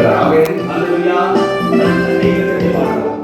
இருக்கிறார். ஆமென். ஹல்லேலூயா. நீங்கள் பாடலாம்.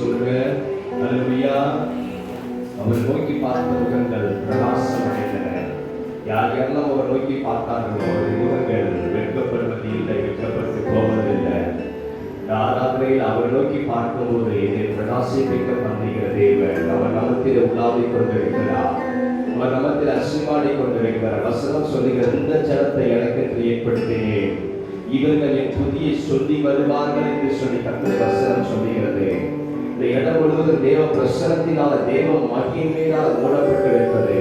சொல்லுங்க. அல்லேலூயா. அவர் நோக்கி பார்த்த முகங்கள் பிரகாசம் அடைந்தன. யார் யாரெல்லாம் அவர் நோக்கி பார்த்தார்களோ முகங்கள் வெட்கப்படுவது இல்லை, வெட்கப்பட்டு போவதில்லை. ஆராதனையில் அவர் நோக்கி பார்க்கும்போது இதை பிரகாசிப்பிக்க பண்ணுகிற தேவன் அவர் நமத்தில் உலாவிக் கொண்டிருக்கிறார். அவர் நமத்தில் அசிமாடி கொண்டிருக்கிறார். வசனம் சொல்லுகிற இந்த ஜனத்தை எனக்கு ஏற்படுத்தினேன், இவர்கள் என் புதிய சொல்லி வருவார்கள் என்று சொல்லி கர்த்தர் வசனம் சொல்லுகிறது. இந்த இடம் முழுவதும் தேவ பிரசனத்தினால தேவ மகிமையினால் மூடப்பட்டிருக்கிறது.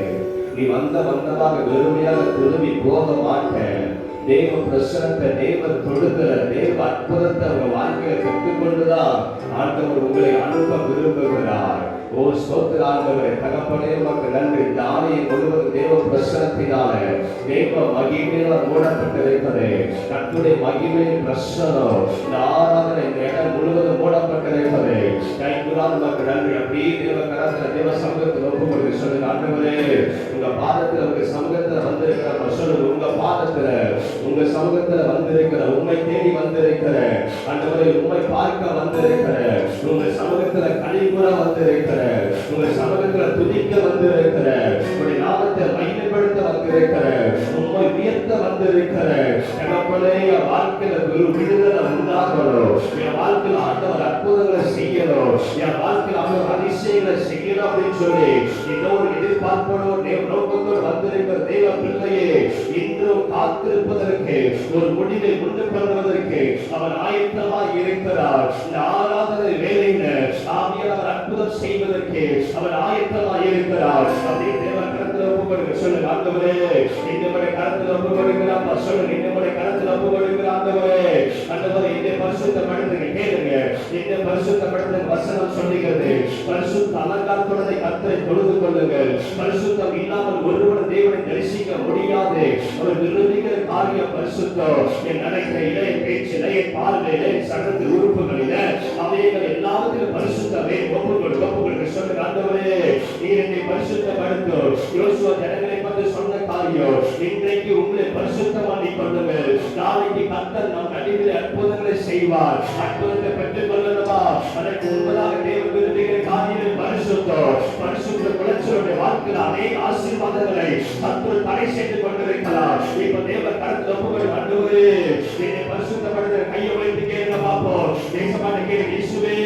நீ வந்ததாக வெறுமையாக திரும்பி போக மாட்டேன். தேவ பிரசனத்தை, தேவ தொடுதல, தேவ அற்புதத்தை அவங்க வாழ்க்கையை பெற்றுக்கொண்டுதான் ஆண்டவர் உங்களை அனுப்ப விரும்புகிறார். ஓ ஸ்தோத்திர ஆண்டவரே, தகப்பனே உமக்கு நன்றி. இந்த ஆலயம் முழுவதும் தேவ பிரசனத்தினால தேவ மகிமையினால் மூடப்பட்டிருக்கிறது. கர்த்தருடைய மகிமையின் பிரசனம் இந்த ஆராதனை இந்த இடம் முழுவதும் மூடப்பட்டிருக்கிறது. கைகுலால் உமக்கு நன்றி. அப்படியே தேவ கரத்துல தேவ சமூகத்தில் ஒப்பு கொடுத்து சொல்லுங்க. ஆண்டவரே, உங்க பாதத்துல உங்க சமூகத்துல வந்திருக்கிற சொல்லுங்க. உங்க பாதத்துல உங்க சமூகத்துல வந்திருக்கிற, உண்மை தேடி வந்திருக்கிற ஆண்டவரே, உண்மை பார்க்க வந்திருக்கிற, உங்க சமூகத்துல கனிவுற வந்திருக்கிற, உங்க சமூகத்துல துதிக்க வந்திருக்கிற, உங்களுடைய நாமத்தை மகிமைப்படுத்த வந்திருக்கிற, உண்மை உயர்த்த வந்திருக்கிற எனக்குள்ளே என் வாழ்க்கையில ஒரு விடுதலை உண்டாகணும். என் வாழ்க்கையில் ஆண்டவர் அற்புதங்களை செய்யணும். என் வாழ்க்கையில் ஆண்டவர் அதிசயங்களை செய்யணும் அப்படின்னு சொல்லி இன்னொரு எதிர்பார்ப்போடு நோக்கத்தோடு வந்திருக்கிற தேவ பிள்ளையே, இன்றும் காத்திருப்பதற்கு ஒரு முடிவை கொண்டு வருவதற்கு அவர் ஆயத்தமாக இருக்கிறார். இந்த ஆராதனை வேலையில ஆவியானவர் அற்புதம் செய்வதற்கு அவர் ஆயத்தமாக இருக்கிறார். அப்படி தேவ கரத்தில் ஒப்புக்கொடுங்க. சொல்லுங்க. ஆண்டவரே, என்னுடைய கரத்தில் ஒப்புக்கொடுக்கிறாப்பா. சொல்லுங்க. என்னுடைய கரத்தில் ஒப்புக்கொடுக்கிற ஆண்டவரே, ஆண்டவரே இந்த பரிசுத்தப்படுத்துங்க. கேளுங்க. இந்த பரிசுத்தப்படுத்துங்க. வசனம் சொல்லுகிறது, பரிசுத்த அலங்காரத்தோட கர்த்தரை தொழுது கொள்ளுங்கள். பரிசுத்தம் இல்லாமல் ஒருவன் தேவனை தரிசிக்க முடியாது. அவர் விரும்புகிற காரியம் பரிசுத்தம். என் நடக்கிற இளைய பேச்சில, என் பார்வையில, என் சடத்து உறுப்புகளில, அவைகள் எல்லாவற்றிலும் பரிசுத்தமே ஒப்புக்கொடுக்க சொல்லுங்க. ஆண்டவரே, நீர் என்னை பரிசுத்தப்படுத்தும். யோசுவா ஜனங்களை பற்றி சொன்ன காரியம் இன்றைக்கு உங்களை பரிசுத்தமாக்கி கொள்ளுங்கள். நாளைக்கு கர்த்தர் நம் நடுவில் அற்புதங்களை செய்வார். அற்புதத்தை பெற்றுக் கொள்ளணுமா? அதற்கு முன்பதாக தேவன் விரும்புகிற காரியம் பரிசுத்தம். பரிசுத்த குலச்சலுடைய வாழ்க்கையில் அநேக ஆசீர்வாதங்களை கர்த்தர் தடை செய்து கொண்டிருக்கிறார். இப்ப தேவ கரத்தில் ஒப்புக்கொடு. ஆண்டவரே, என்னை பரிசுத்தப்படுத்த கையை வைத்து கேளுங்க பார்ப்போம். தேசமான கேளுங்க. இயேசுவே,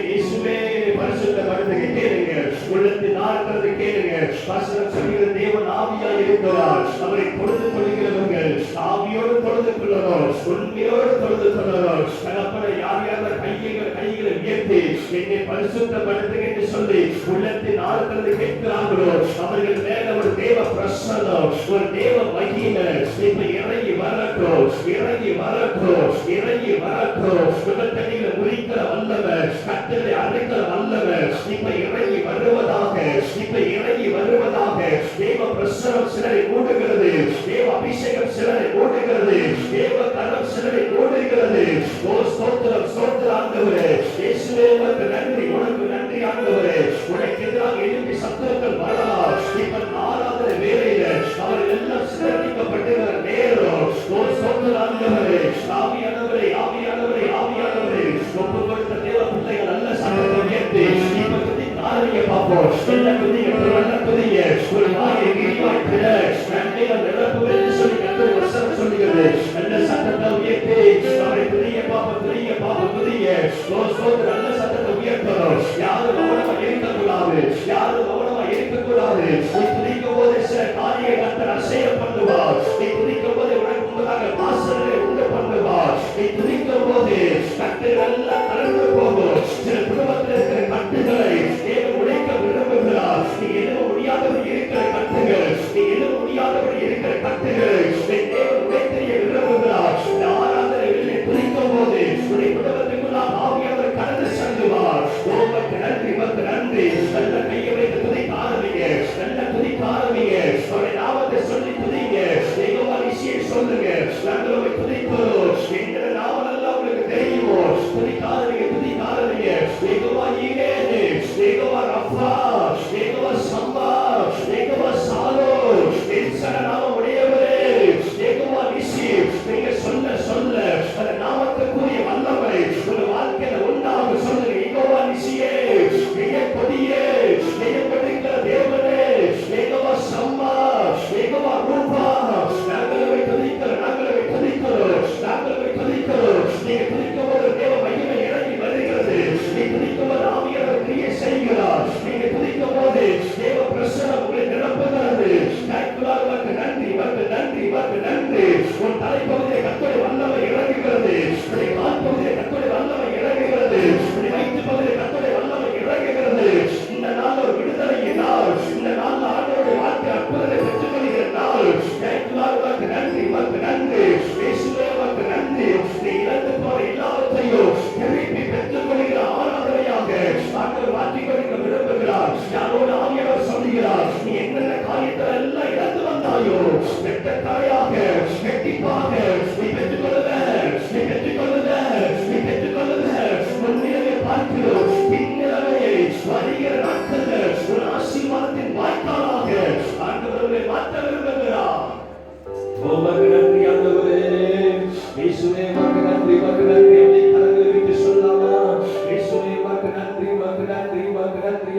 இயேசுவே பரிசுத்தப்படுத்த கேளுங்க. உள்ளத்தில் நாடுகிறது கேளுங்க. வசனம் சொல்கிற தேவன் ஆவியாய் இருக்கிறார். அவரை தொழுது கொள்கிறவர்கள் ஆவியோடு தொழுது கொள்ளணும், உண்மையோடு தொழுது கொள்ளணும். தகப்பனை யார் யார் கைகளை உயர்த்தி என்னை பரிசுத்தப்படுத்துங்க என்று சொல்லி உள்ளத்தின் ஆழத்திலிருந்து கேட்கிறார்களோ அவர்கள் மேல ஒரு தேவ பிரசன்னம், ஒரு தேவ மகிமை இப்ப இறங்கி வரட்டும், இறங்கி வரட்டும், இறங்கி வரட்டும். உலகத்தடிகளை முறிக்கிற வல்லவர், கட்டளை அழைக்கிற வல்லவர் இப்ப இறங்கி வருவதாக, இப்ப இறங்கி வருவதாக. தேவ பிரசன்னம் சிலரை மூடுகிறது, தேவ அபிஷேகம் சிலரை மூடுகிறது, தேவ கரம் சிலரை மூடுகிறது. ஓ ஸ்தோத்திரம், ஸ்தோத்திரம் ஆண்டவரே. இயேசுவே உமக்கு நன்றி, உனக்கு நன்றி ஆண்டவரே. உனக்கு எதிராக எழுப்பி சத்துருக்கள் வரலாம். இப்ப ஆராதனை வேளையில அவர்கள் எல்லாம் சிதறடிக்கப்பட்டிருக்கிற நேரம். ஓ ஸ்தோத்திரம் ஆண்டவரே. ஆவியானவரே, ஆவியானவரே, ஆவியானவரே, ஒப்பு கொடுத்த தேவ பிள்ளைகள் நல்ல சத்தத்தை உயர்த்தி இப்ப துதி காரணங்க பார்ப்போம். எல்லா துதிங்க, நல்ல துதிங்க. ஒரு வாயை விரிவாய் பிற நன்மைகள் நிரப்புவேன் சொல்லி கர்த்தர் வசனம் சொல்லுகிறது. நல்ல சத்தத்தை உயர்த்தி அவரை துதிங்க பார்ப்போம், துதிங்க பார்ப்போம், துதிங்க. ஓ ஸ்தோத்திரம். நல்ல சத்தத்தை உயர்த்தணும். யாரும் கவனமா இருக்கக்கூடாது, யாரும் கவனமா இருக்கக்கூடாது. நீ துதிக்கும் போது சில காரியம் கர்த்தர் அசைய பண்ணுவார். நீ துதிக்கும் போது உனக்கு முன்பதாக வாசல்களை உண்டு பண்ணுவார். நீ துதிக்கும் போது கர்த்தர் எல்லாம் கடந்து போகும். சில குடும்பத்தில் இருக்கிற கட்டுகளை தேவன் உடைக்க விரும்புகிறார். நீ எழுத முடியாதபடி இருக்கிற கட்டுகள், நீ எழுத முடியாதபடி இருக்கிற கட்டுகள் தேவன் உடைத்தெறிய விரும்புகிறார். இந்த ஆராதனைகளை துதிக்கும் போது உடைய குடும்பத்துக்குள்ளாக ஆவியானவர் கடந்து செல்லுவார். உமக்கு நன்றி, உமக்கு நன்றி. நல்ல கையை வைத்து துதிக்க ஆரம்பிங்க, நல்ல துதிக்க ஆரம்பிங்க. அவருடைய நாமத்தை சொல்லி துதிங்க. தெய்வமா விஷயம் சொல்லுங்க. நாங்கள் உங்களை துதிக்கிறோம். என்கிற நாமம் எல்லாம் உங்களுக்கு தெரியுமோ? துதிக்க ஆரம்பிங்க.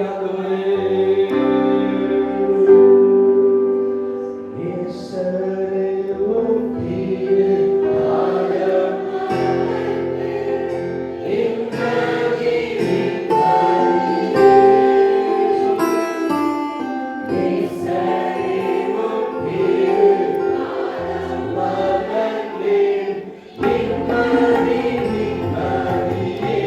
ஆண்டவரே. நேசரே உம் திரு பாதம் நிம்மதி நிம்மதியே. நேசரே உம் திரு பாதம் மகனே நிம்மதி நிம்மதியே.